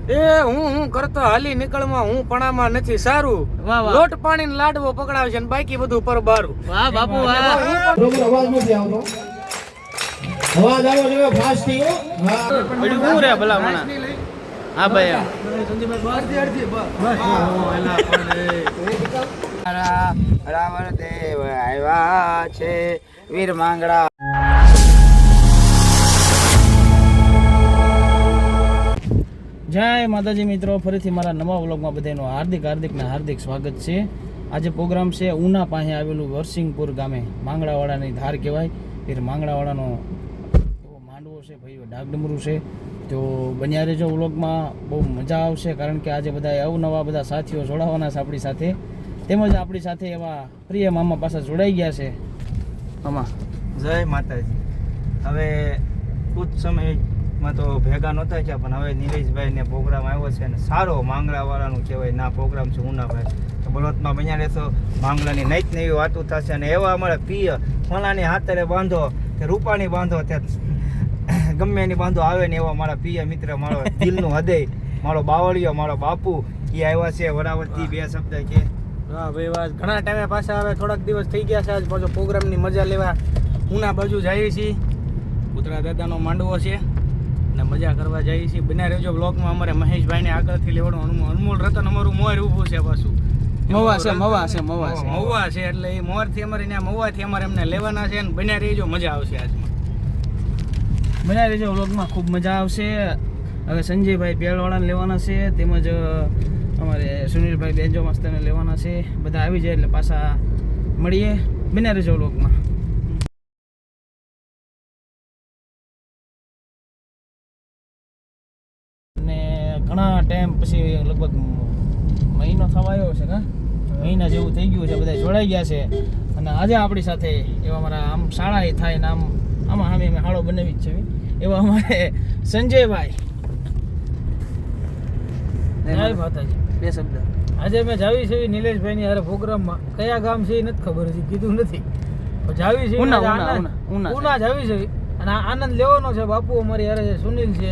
એ હું કરતો હાલી નીકળમાં હું પણામાં નથી સારું. વાહ વાહ. લોટ પાણી ને લાડવો પકડાવશે ને બાકી બધું પર બારું. વાહ બાપુ વાહ. બરોબર અવાજ નથી આવતો. અવાજ આવો જોઈએ ફાસ્ટ થી હો. હા પડ્યું હું રે ભલા મણા. હા ભાઈ રાવણ દેવ આવ્યા છે વીર માંગડા. જય માતાજી મિત્રો, ફરીથી મારા નવા વ્લોગમાં બધાનું હાર્દિક સ્વાગત છે. આજે પ્રોગ્રામ છે ઉના પાસે આવેલું વરસિંગપુર ગામે, માંગડાવાડાની ધાર કહેવાય. એ માંગડાવાડાનો એવો માંડવો છે ભાઈ, ડાગડમરું છે. તો બન્યા રહેજો વ્લોગમાં, બહુ મજા આવશે. કારણ કે આજે બધા અવનવા બધા સાથીઓ જોડાવાના છે આપણી સાથે, તેમજ આપણી સાથે એવા પ્રિય મામા પાસે જોડાઈ ગયા છે. મામા જય માતાજી. હવે ટૂંક સમયમાં તો ભેગા નહોતા થયા, પણ હવે નિલેશભાઈને પ્રોગ્રામ આવ્યો છે અને સારો માંગડાવાળાનું કહેવાય ના પ્રોગ્રામ છે ઉનાભાઈ. તો બળવતમાં બન્યા રહેશો, માંગલાની નઈ નવી વાતો થશે. અને એવા અમારા પિય ફલાની હાથરે બાંધો કે રૂપાની બાંધો, ત્યાં ગમે એની બાંધો આવે ને એવા મારા પિય મિત્ર, મારો દિલનું હૃદય, મારો બાવળિયો, મારો બાપુ એ આવ્યા છે. વરાવતથી બે શબ્દ કે હા ભાઈ વાત ઘણા ટાઈમે પાછા આવે, થોડાક દિવસ થઈ ગયા છે. આજ પાછો પ્રોગ્રામની મજા લેવા ઉના બાજુ જઈએ છીએ. પુતળા દાદાનો માંડવો છે અને મજા કરવા જઈએ છીએ. બન્યા રહેજો બ્લોગમાં. અમારે મહેશભાઈને આગળથી લેવાનું અનમોલ રતન અમારું મોર ઊભું છે પાછું. મવા છે મહુવા છે એટલે એ મોરથી અમારે ત્યાં મહુવાથી અમારે એમને લેવાના છે. અને બન્યા રહેજો, મજા આવશે આજમાં. બન્યા રહેજો વ્લોગમાં, ખૂબ મજા આવશે. હવે સંજયભાઈ પેલવાળાને લેવાના છે, તેમજ અમારે સુનિલભાઈ બેન્જો માસ્તરને લેવાના છે. બધા આવી જાય એટલે પાછા મળીએ. બન્યા રહેજો વ્લોગમાં. અને ઘણા ટાઈમ પછી લગભગ મહિનો થવા આવ્યો છે, મહિના જેવું થઈ ગયું છે. બધા જોડાઈ ગયા છે. અને આજે આપણી સાથે એવા અમારા આમ શાળા થાય ને આમાં અમે હાળો બનાવી જ છે એવા અમારે સંજયભાઈ. જય માતાજી. બે શબ્દ આજે અમે જાવી છે નિલેશભાઈની હારે પ્રોગ્રામમાં. કયા ગામ છે એ નથી ખબર, હજી કીધું નથી. જાવી છે ઉના જાવી છે અને આનંદ લેવાનો છે. બાપુ અમારી હારે છે, સુનિલ છે,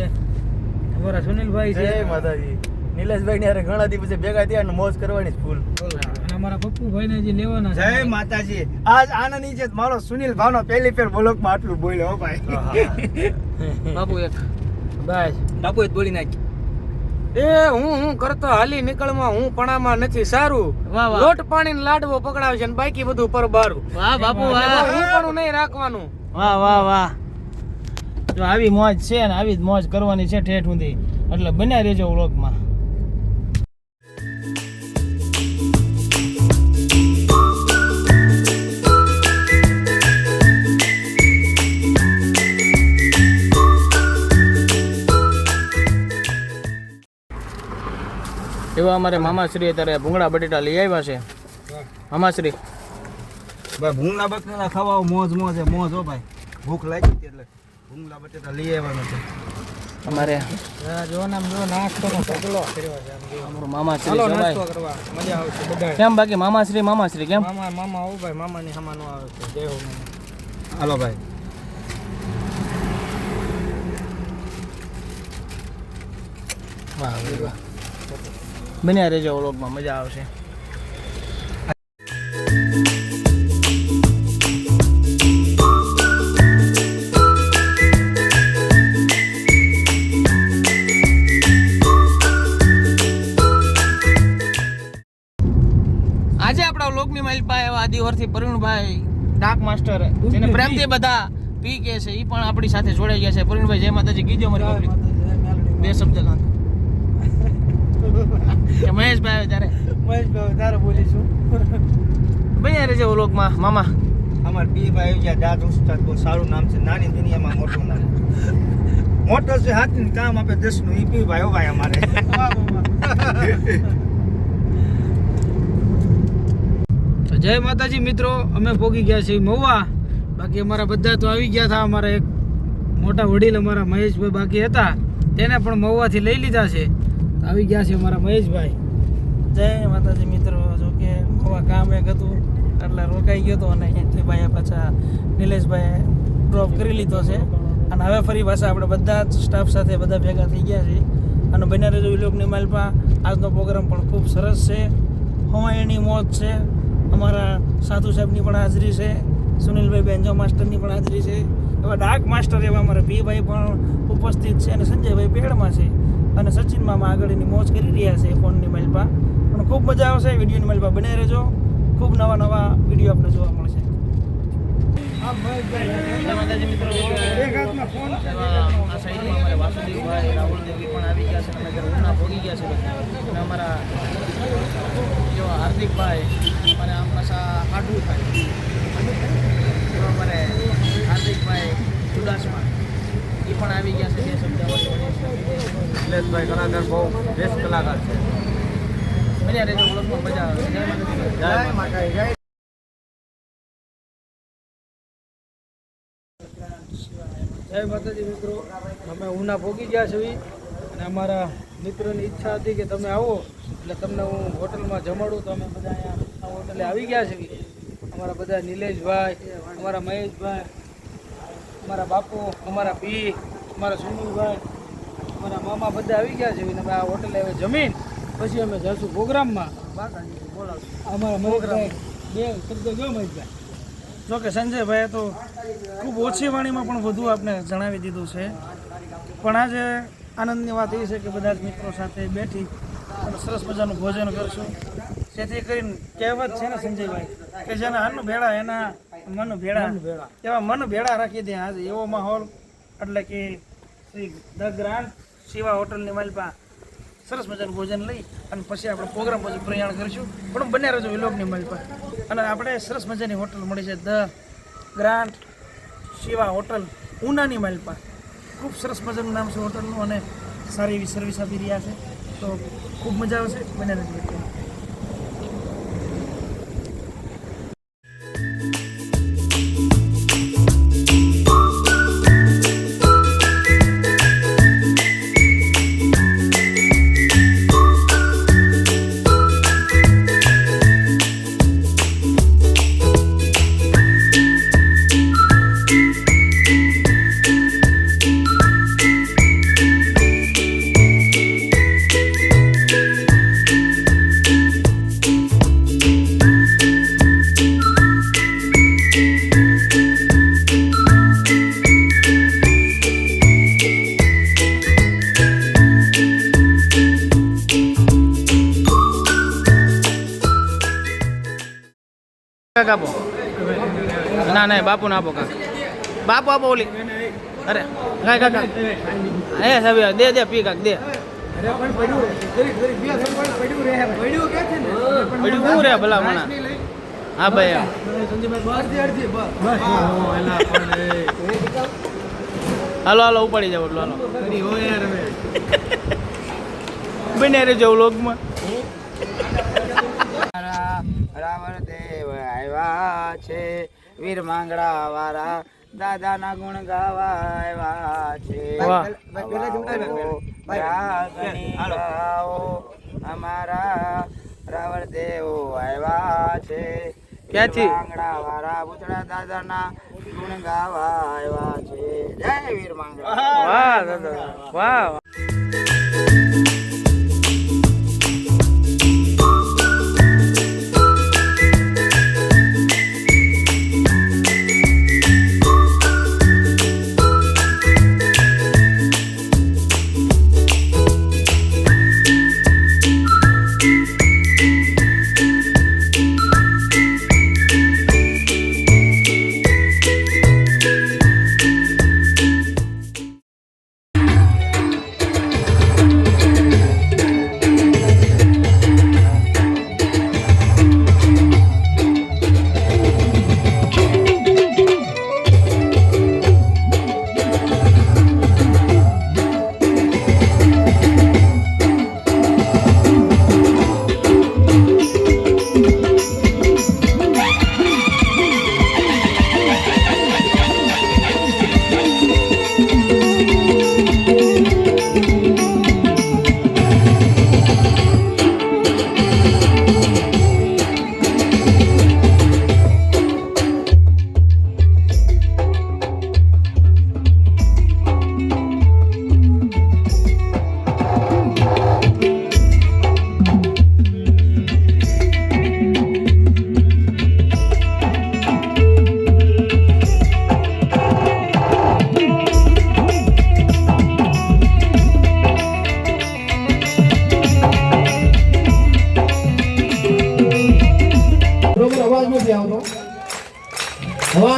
અમારા સુનિલભાઈ છે. જય માતાજી. નિલેશભાઈ યારે ઘણા દિવસે ભેગા થયા અને મોજ કરવાની ફૂલ. અને અમારા પપ્પુભાઈને જે લેવાના છે. જય માતાજી. આજ આનંદ છે મારો સુનિલ ભાવનો પહેલી ફેર બ્લોગમાં આટલું બોલ્યો હો ભાઈ. બાપુ એક બસ બાપુ જ બોલી નાખી. એ હું કરતો હાલી નીકળમાં હું પણામાં નથી સારું. વાહ વાહ. લોટ પાણી ને લાડવો પકડાવશે ને બાકી બધું પર બારું. વાહ બાપુ વાહ. હું પણ નહીં રાખવાનું. વાહ વાહ વાહ. જો આવી મોજ છે ને આવી જ મોજ કરવાની છે ઠેઠ સુધી. એટલે બન્યા રહેજો વ્લોગમાં. એવા અમારે મામાશ્રી અત્યારે ભૂંગળા બટેટા લઈ આવ્યા છે. મામાશ્રી ભાઈ ભૂંગળા બટેટા ખાવા મોજ હો ભાઈ. ભૂખ લાગી હતી એટલે ભૂંગળા બટેટા લઈ આવવાનો છે અમારે. જો નામ જો નાસ્તોનો ઢગલો કર્યો છે. અમારો મામાશ્રી ચાલો છે નાસ્તો ભાઈ. કરવા મજા આવશે બધા. કેમ બાકી મામાશ્રી કેમ? મામા આવું ભાઈ, મામાની હમાનું આવે છે. જય હો મામા. હાલો ભાઈ. વાહ વાહ. બન્યા રહેજો વ્લોગમાં, મજા આવશે. આજે આપણા વ્લોગની માઇલ પાસે એવા આદિવાસી પ્રવીણભાઈ ડાક માસ્ટર, જેને પ્રેમથી બધા પી કે છે, એ પણ આપણી સાથે જોડાઈ ગયા છે. પ્રવીણભાઈ જય માતાજી કીજો મારી પબ્લિક. બે શબ્દ લાગે મહેશભાઈ ત્યારે તારે બોલીશું. બન્યા રહેજો વ્લોગમાં. મામા અમાર પી ભાઈ જ્યાં દાદ ઉસ્તાદ, બહુ સારું નામ છે. નાની દુનિયામાં મોટું નામ. મોટો છે હાથનું કામ આપે 10 નું. ઈ પી ભાઈ હો ભાઈ અમારે. જય માતાજી મિત્રો, અમે પહોંચી ગયા છીએ મહુવા. બાકી અમારા બધા તો આવી ગયા હતા. અમારા એક મોટા વડીલ અમારા મહેશભાઈ બાકી હતા, તેને પણ મહુવાથી લઈ લીધા છે. આવી ગયા છે અમારા મહેશભાઈ. જય માતાજી મિત્રો. જો કે મહુવા કામ એક હતું એટલે રોકાઈ ગયો હતો અને અહીંથી ભાઈ પાછા નિલેશભાઈ ડ્રોપ કરી લીધો છે. અને હવે ફરી પાછા આપણે બધા જ સ્ટાફ સાથે બધા ભેગા થઈ ગયા છીએ અને અને બને રહેજો વિલોકની માલપા. આજનો પ્રોગ્રામ પણ ખૂબ સરસ છે. હવાઈની મોજ છે. અમારા સાધુ સાહેબની પણ હાજરી છે. સુનિલભાઈ બેન્જો માસ્ટરની પણ હાજરી છે. એવા ડાર્ક માસ્ટર એવા અમારા ભીભાઈ પણ ઉપસ્થિત છે અને સંજયભાઈ પેડમાં છે અને સચિન મામા આગળની મોજ કરી રહ્યા છે ફોનની માલપા. પણ ખૂબ મજા આવશે. વિડીયોની માલપા બને રહેજો. ખૂબ નવા નવા વિડીયો આપણે જોવા મળશે. જય માતાજી મિત્રો. આ સાઈડમાં અમારે વાસુદેવભાઈ રાહુલદેવી પણ આવી ગયા છે અને અત્યારે ઉના ભોગી ગયા છે અને અમારા જેવા હાર્દિકભાઈ અને આમ પાછા હાડું થાય એવા અમારે હાર્દિકભાઈ ચુડાસમા એ પણ આવી ગયા છે. બે શબ્દ નિલેશભાઈ કલાકાર બહુ બેસ્ટ કલાકાર છે. મજા રહેજો. વ્લોગમાં મજા આવે. જય માતાજી. જય માતાજી. જય માતાજી મિત્રો. અમે ઉના પહોંચી ગયા છીએ અને અમારા મિત્રોની ઈચ્છા હતી કે તમે આવો એટલે તમને હું હોટલમાં જમાડું. તો અમે બધા અહીંયા આ હોટલે આવી ગયા છીએ. અમારા બધા નિલેશભાઈ, અમારા મહેશભાઈ, અમારા બાપુ, અમારા પી, અમારા સુનિલભાઈ, અમારા મામા બધા આવી ગયા છે. અમે આ હોટલે હવે જમીન પછી અમે જઈશું પ્રોગ્રામમાં. અમારા મહેશભાઈ બે શબ્દ ગયો મહેશભાઈ. જો કે સંજયભાઈએ તો ખૂબ ઓછી વાણીમાં પણ વધુ આપણે જણાવી દીધું છે. પણ આજે આનંદની વાત એ છે કે બધા જ મિત્રો સાથે બેઠી અને સરસ મજાનું ભોજન કરશું. જેથી કરીને કહેવત છે ને સંજયભાઈ કે જેના અન્ન ભેળા એના મન ભેળા, એવા મન ભેળા રાખી દે આજે એવો માહોલ. એટલે કે શ્રી ધ ગ્રાન્ડ શિવા હોટલની માલપા સરસ મજાનું ભોજન લઈ અને પછી આપણે પ્રોગ્રામ પછી પ્રયાણ કરીશું. પણ બને રહેજો વિલોકની માલપા. અને આપણે સરસ મજાની હોટલ મળી છે ધ ગ્રાન્ડ શિવા હોટલ ઉનાની માલપા. ખૂબ સરસ મજાનું નામ છે હોટલનું અને સારી એવી સર્વિસ આપી રહ્યા છે. તો ખૂબ મજા આવશે. બને રહેજો. કાકા આપો. ના ના બાપુ ના આપો કાકા. બાપુ આપો ઓલી. અરે કાંઈ કાકા હે સાહેબ દે દે પી કાક દે. પડ્યું શું રે ભલા મણા. હા ભાઈ હાલો હાલો ઉપાડી જાવ એટલું હાલો. બને રહેજો વ્લોગમાં. રાવણ દેવ આવ્યા છે. વીર માંગડા વાળા દાદાના ગુણ ગાવા આવ્યા છે. અમારા રાવણ દેવ આવ્યા છે. ક્યાંથી? માંગડા વાળા ભૂતળા દાદાના ગુણ ગાવા આવ્યા છે. જય વીર માંગડા. વાહ દાદા વાહ.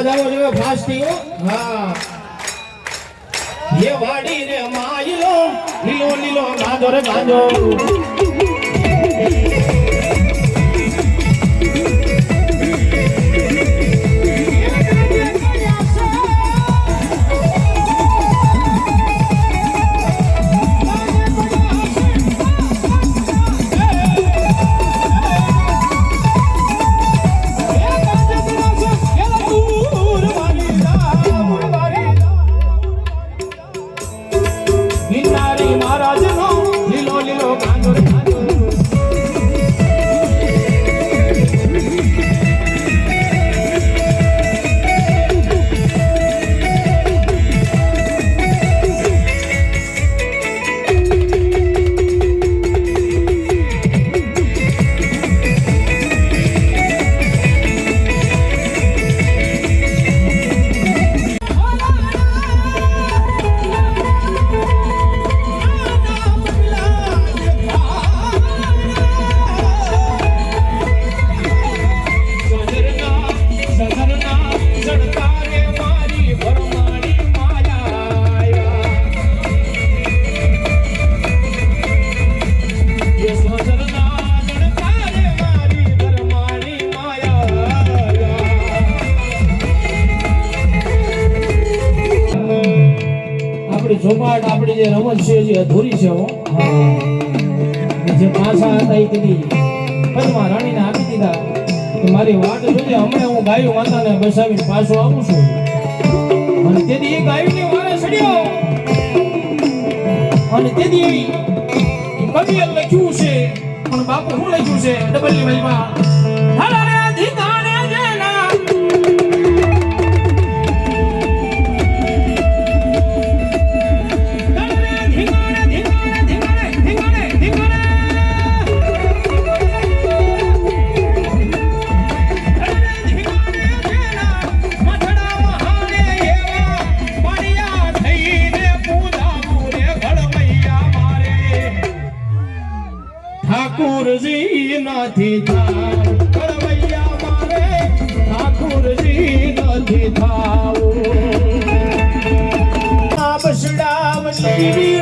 અવાજ આવો જોઈએ ફાસ્ટ થી હો. હા એ વાડી રે માયલો લીલો લીલો ગાંજો રે ગાંજો ગિરનારી મહારાજનો લીલો લીલો ગાંજો રે ગાંજો ચોપાટ આપણી જે રમત છે જે અધૂરી છે હો. જે પાછા હતા એ કીધી પદ્મા રાણીને આપી દીધા કે મારી વાટ જોજે, હમણાં હું ગાયું માતાને બેસાવીને પાછો આવું છું. અને તેથી એ ગાયુંની વારે ચડ્યો અને તેથી કવિએ લખ્યું છે, પણ બાપુ શું લખ્યું છે ડબલની વાઈમાં હલારે ધીકાને જેના ઠાકુરજી નથી થાવ કળવૈયા મારે, ઠાકુરજી નથી થાવ આ બસડાવલી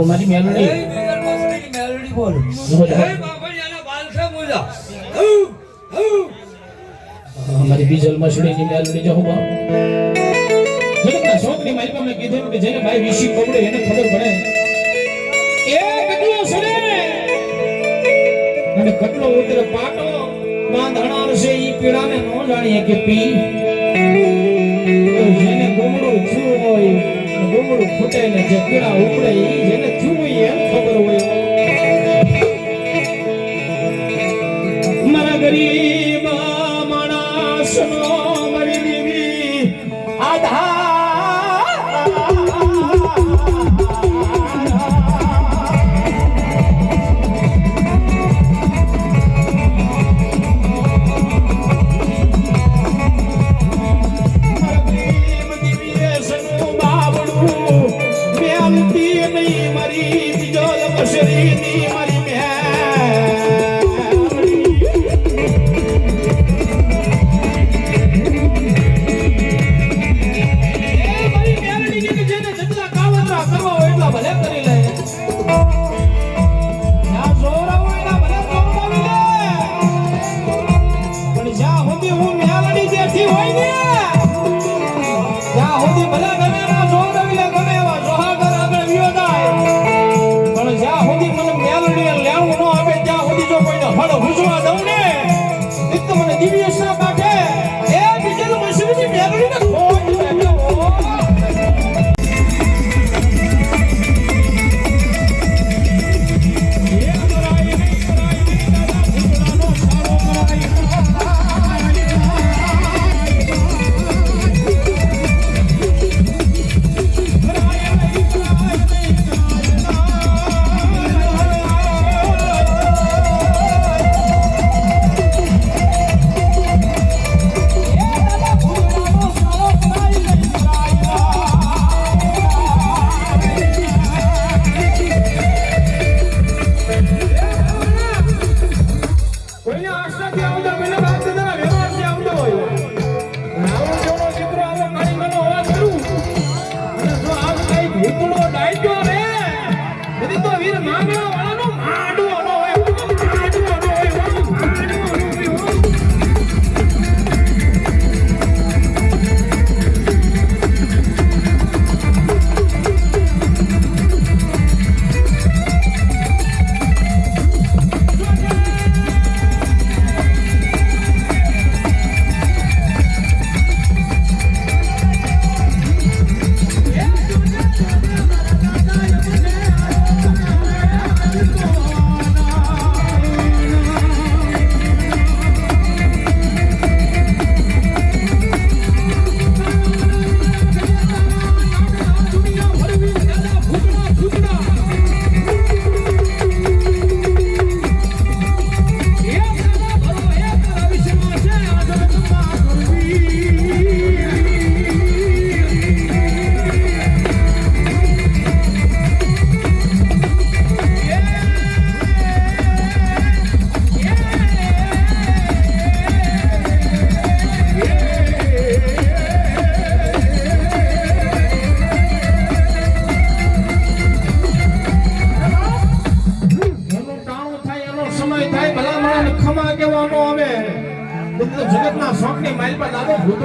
મારી મેલોડી બોલ મારી બીજલ મસડીની મેલોડી જો હું જગતના શોકની મારી પાસે કીધું કે જેને ભાઈ વિશી પકડે એને ખબર પડે એ કટલો સડે અને કટલો ઉતરે પાટો બાંધણાર છે ઈ પીડાને નો જાણીએ કે પી જેને ગોમડું થયું હોય ગોમડું ફૂટે ને જે પીડા ઉપડે ઈ જેને થયું હોય એમ ખબર હોય. મારા ગરીબ માણસનો મરી દેવી આધાર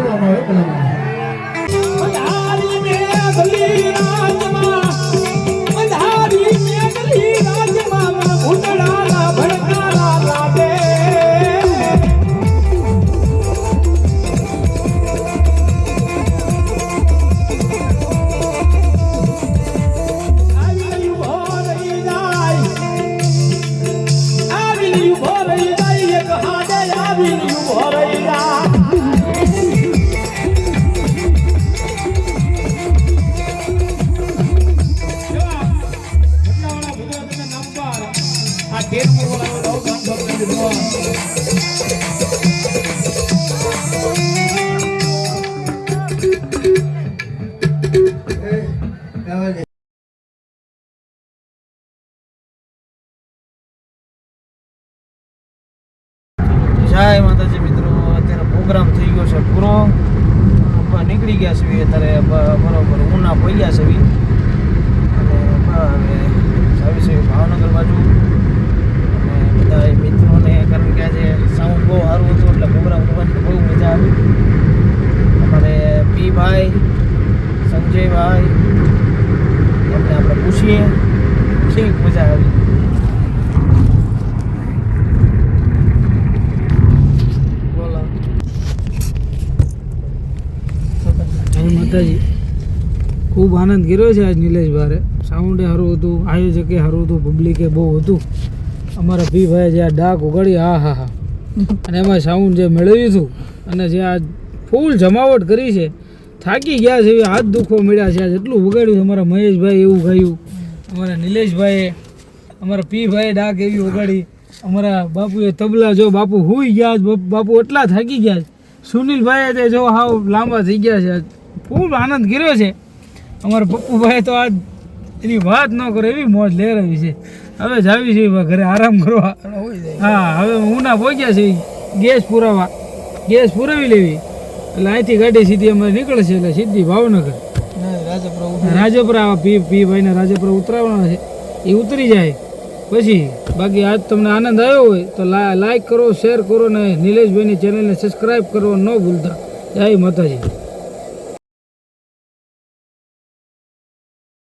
બોલવાનો હોય પેલા જય માતાજી મિત્રો, અત્યારે પ્રોગ્રામ થઈ ગયો છે પૂરો. નીકળી ગયા છે અત્યારે બરોબર ઉના પહોંચ્યા છે અને હવે આવી છે ભાવનગર બાજુ. અને બધા મિત્રોને કારણ કે આજે સાઉન્ડ બહુ સારું હતું એટલે પ્રોગ્રામ કરવાની બહુ મજા આવી. અમારે પી ભાઈ, સંજયભાઈ એમને આપણે પૂછીએ કેવી મજા આવી. માતાજી ખૂબ આનંદ કર્યો છે આજ નિલેશભાઈ. સાઉન્ડે સારું હતું, આયોજકે સારું હતું, પબ્લિકે બહુ હતું. અમારા ભાઈ જે આ ડાક ઉગાડી, હા હા હા, અને એમાં સાઉન્ડ જે મેળવ્યું હતું અને જે આ ફૂલ જમાવટ કરી છે, થાકી ગયા છે એવી હાથ દુખવા મળ્યા છે. આજ એટલું વગાડ્યું. અમારા મહેશભાઈ એવું ગાયું, અમારા નિલેશભાઈએ, અમારા ભાઈ ડાક એવી વગાડી, અમારા બાપુએ તબલા, જો બાપુ હુઈ ગયા, બાપુ એટલા થાકી ગયા. સુનિલભાઈએ તે જો હાવ લાંબા થઈ ગયા છે. ખૂબ આનંદ કર્યો છે. અમારા પપ્પુભાઈ તો આજ એની વાત ન કરો એવી મોજ લહેરાવી છે. હવે જાવી છે ઘરે આરામ કરવા. હા, હવે ઉના પહોંચ્યા છે. ગેસ પુરાવા, ગેસ પુરાવી લેવી એટલે અહીંથી ગાડી સીધી અમારે નીકળશે એટલે સીધી ભાવનગર રાજપરા ભાઈને રાજપરા ઉતરાવવાના છે. એ ઉતરી જાય પછી બાકી આજ તમને આનંદ આવ્યો હોય તો લાઈક કરો, શેર કરો ને નિલેશભાઈની ચેનલને સબસ્ક્રાઈબ કરો ન ભૂલતા. જય માતાજી.